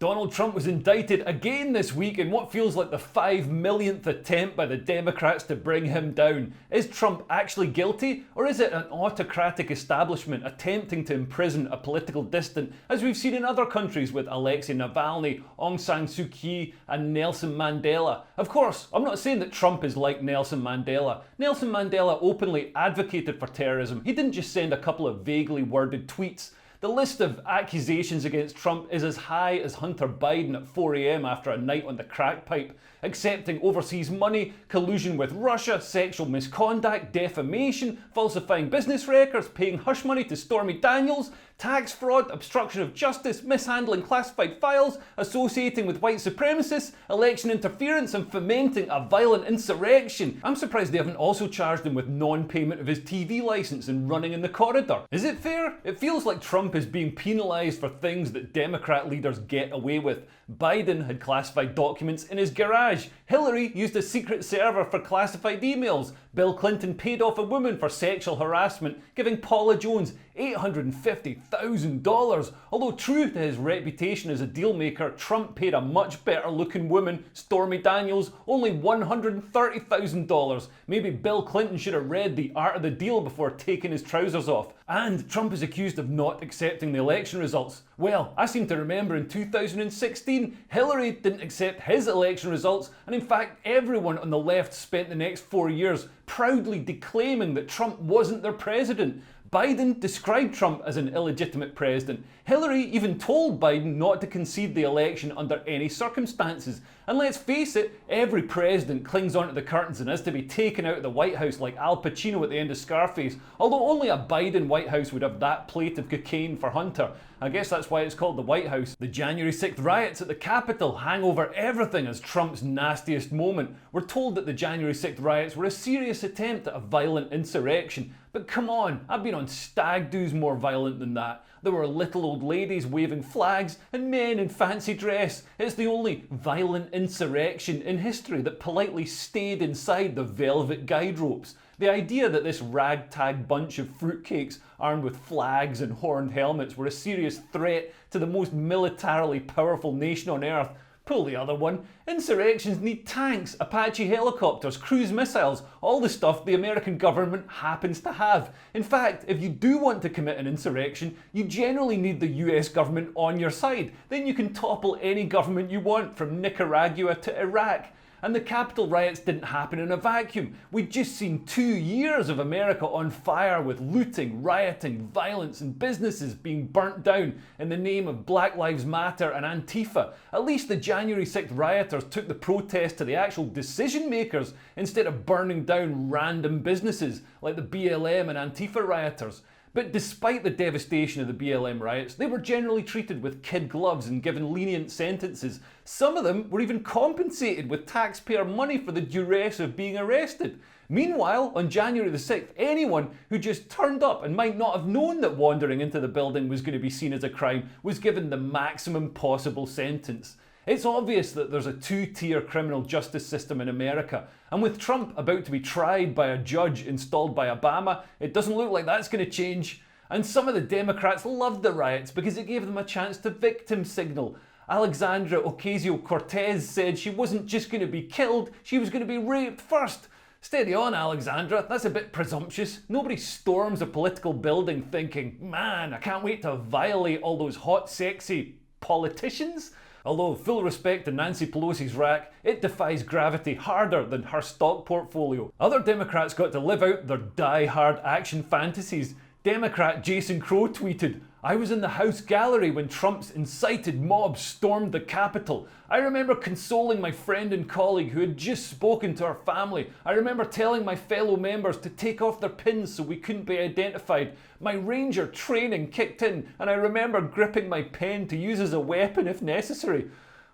Donald Trump was indicted again this week in what feels like the 5 millionth attempt by the Democrats to bring him down. Is Trump actually guilty, or is it an autocratic establishment attempting to imprison a political dissident, as we've seen in other countries with Alexei Navalny, Aung San Suu Kyi and Nelson Mandela? Of course, I'm not saying that Trump is like Nelson Mandela. Nelson Mandela openly advocated for terrorism. He didn't just send a couple of vaguely worded tweets. The list of accusations against Trump is as high as Hunter Biden at 4 a.m. after a night on the crack pipe, accepting overseas money, collusion with Russia, sexual misconduct, defamation, falsifying business records, paying hush money to Stormy Daniels, tax fraud, obstruction of justice, mishandling classified files, associating with white supremacists, election interference and fomenting a violent insurrection. I'm surprised they haven't also charged him with non-payment of his TV licence and running in the corridor. Is it fair? It feels like Trump is being penalised for things that Democrat leaders get away with. Biden had classified documents in his garage. Hillary used a secret server for classified emails. Bill Clinton paid off a woman for sexual harassment, giving Paula Jones $850,000. Although true to his reputation as a dealmaker, Trump paid a much better looking woman, Stormy Daniels, only $130,000. Maybe Bill Clinton should have read The Art of the Deal before taking his trousers off. And Trump is accused of not accepting the election results. Well, I seem to remember in 2016, Hillary didn't accept his election results, and in fact everyone on the left spent the next 4 years proudly declaiming that Trump wasn't their president. Biden described Trump as an illegitimate president. Hillary even told Biden not to concede the election under any circumstances. And let's face it, every president clings onto the curtains and has to be taken out of the White House like Al Pacino at the end of Scarface, although only a Biden White House would have that plate of cocaine for Hunter. I guess that's why it's called the White House. The January 6th riots at the Capitol hang over everything as Trump's nastiest moment. We're told that the January 6th riots were a serious attempt at a violent insurrection. But come on, I've been on stag do's more violent than that. There were little old ladies waving flags and men in fancy dress. It's the only violent insurrection in history that politely stayed inside the velvet guide ropes. The idea that this ragtag bunch of fruitcakes armed with flags and horned helmets were a serious threat to the most militarily powerful nation on earth. Pull the other one. Insurrections need tanks, Apache helicopters, cruise missiles, all the stuff the American government happens to have. In fact, if you do want to commit an insurrection, you generally need the US government on your side. Then you can topple any government you want, from Nicaragua to Iraq. And the Capitol riots didn't happen in a vacuum. We'd just seen 2 years of America on fire with looting, rioting, violence and businesses being burnt down in the name of Black Lives Matter and Antifa. At least the January 6th rioters took the protest to the actual decision makers instead of burning down random businesses like the BLM and Antifa rioters. But despite the devastation of the BLM riots, they were generally treated with kid gloves and given lenient sentences. Some of them were even compensated with taxpayer money for the duress of being arrested. Meanwhile, on January the 6th, anyone who just turned up and might not have known that wandering into the building was going to be seen as a crime was given the maximum possible sentence. It's obvious that there's a two-tier criminal justice system in America, and with Trump about to be tried by a judge installed by Obama, it doesn't look like that's going to change. And some of the Democrats loved the riots because it gave them a chance to victim signal. Alexandra Ocasio-Cortez said she wasn't just going to be killed, she was going to be raped first. Steady on, Alexandra, that's a bit presumptuous. Nobody storms a political building thinking, man, I can't wait to violate all those hot, sexy politicians. Although, full respect to Nancy Pelosi's rack, it defies gravity harder than her stock portfolio. Other Democrats got to live out their die-hard action fantasies. Democrat Jason Crow tweeted, "I was in the House gallery when Trump's incited mob stormed the Capitol. I remember consoling my friend and colleague who had just spoken to her family. I remember telling my fellow members to take off their pins so we couldn't be identified. My Ranger training kicked in, and I remember gripping my pen to use as a weapon if necessary."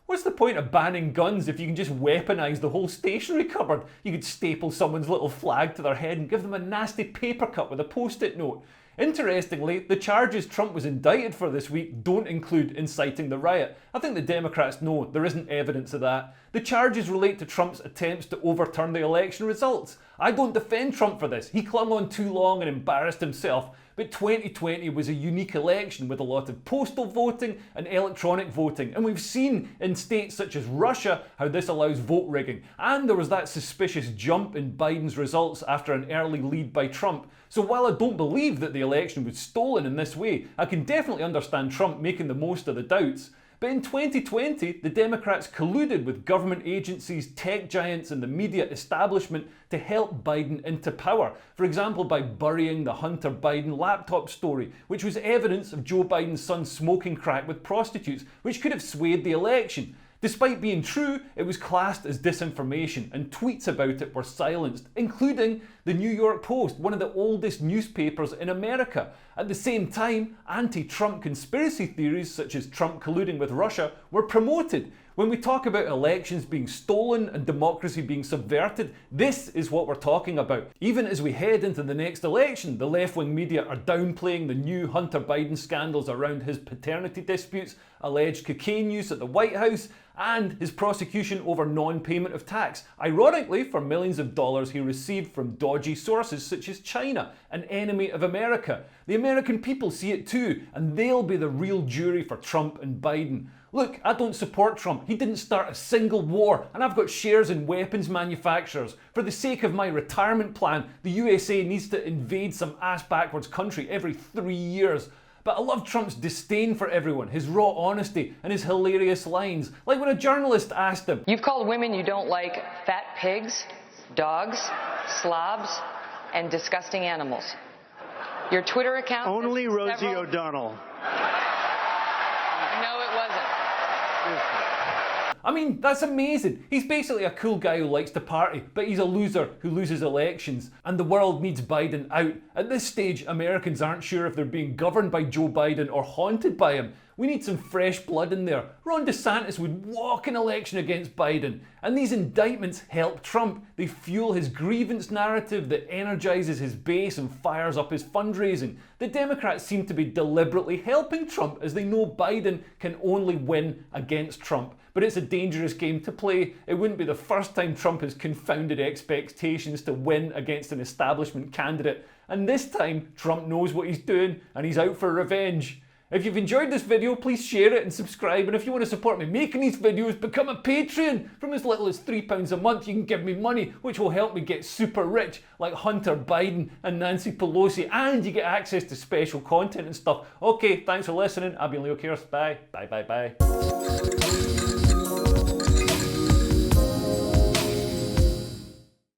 What's the point of banning guns if you can just weaponize the whole stationery cupboard? You could staple someone's little flag to their head and give them a nasty paper cut with a post-it note. Interestingly, the charges Trump was indicted for this week don't include inciting the riot. I think the Democrats know there isn't evidence of that. The charges relate to Trump's attempts to overturn the election results. I don't defend Trump for this. He clung on too long and embarrassed himself. But 2020 was a unique election with a lot of postal voting and electronic voting, and we've seen in states such as Russia how this allows vote rigging. And there was that suspicious jump in Biden's results after an early lead by Trump. So while I don't believe that the election was stolen in this way, I can definitely understand Trump making the most of the doubts. But in 2020, the Democrats colluded with government agencies, tech giants and the media establishment to help Biden into power. For example, by burying the Hunter Biden laptop story, which was evidence of Joe Biden's son smoking crack with prostitutes, which could have swayed the election. Despite being true, it was classed as disinformation and tweets about it were silenced, including the New York Post, one of the oldest newspapers in America. At the same time, anti-Trump conspiracy theories such as Trump colluding with Russia were promoted. When we talk about elections being stolen and democracy being subverted, this is what we're talking about. Even as we head into the next election, the left-wing media are downplaying the new Hunter Biden scandals around his paternity disputes, alleged cocaine use at the White House, and his prosecution over non-payment of tax, ironically for millions of dollars he received from dodgy sources such as China, an enemy of America. The American people see it too, and they'll be the real jury for Trump and Biden. Look, I don't support Trump. He didn't start a single war, and I've got shares in weapons manufacturers. For the sake of my retirement plan, the USA needs to invade some ass-backwards country every 3 years. But I love Trump's disdain for everyone, his raw honesty, and his hilarious lines. Like when a journalist asked him, "You've called women you don't like fat pigs, dogs, slobs, and disgusting animals. Your Twitter account..." Only Rosie O'Donnell. No, it wasn't. I mean, that's amazing. He's basically a cool guy who likes to party, but he's a loser who loses elections. And the world needs Biden out. At this stage, Americans aren't sure if they're being governed by Joe Biden or haunted by him. We need some fresh blood in there. Ron DeSantis would walk an election against Biden. And these indictments help Trump. They fuel his grievance narrative that energizes his base and fires up his fundraising. The Democrats seem to be deliberately helping Trump as they know Biden can only win against Trump. But it's a dangerous game to play. It wouldn't be the first time Trump has confounded expectations to win against an establishment candidate. And this time, Trump knows what he's doing and he's out for revenge. If you've enjoyed this video, please share it and subscribe. And if you want to support me making these videos, become a Patreon. From as little as £3 a month, you can give me money, which will help me get super rich, like Hunter Biden and Nancy Pelosi. And you get access to special content and stuff. Okay, thanks for listening. I've been Leo Kearse. Bye. Bye, bye, bye.